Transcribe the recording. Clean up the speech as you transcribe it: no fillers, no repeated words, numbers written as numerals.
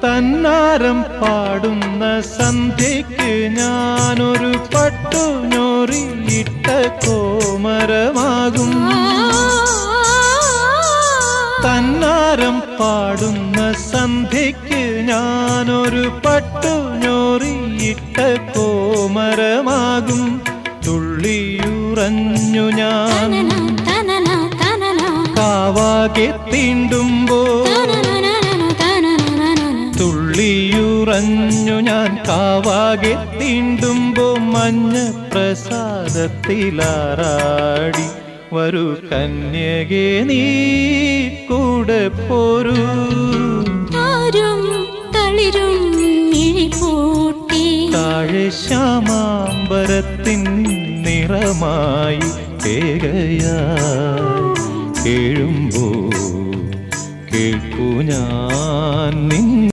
തന്നാരം പാടുന്ന സന്ധ്യയ്ക്ക് ഞാനൊരു പട്ടുഞൊറിയിട്ട കോമരമാകും. തന്നാരം പാടുന്ന സന്ധ്യയ്ക്ക് ഞാനൊരു പട്ടുഞൊറിയിട്ട കോമരമാകും. തുള്ളിയുറഞ്ഞു ഞാൻ കാവാകെ തീണ്ടുമ്പോൾ, തുള്ളിയുറഞ്ഞു ഞാൻ കാവാകെ തീണ്ടുമ്പോ മഞ്ഞ പ്രസാദത്തിലാറാടി വരൂ കന്യകേ നീ കൂടെ പോരൂ. താഴെ ശ്യാമാംബരത്തിൻ നിറമായി കേകയായി കേഴുമ്പോ കേൾക്കൂ ഞാൻ നിൻ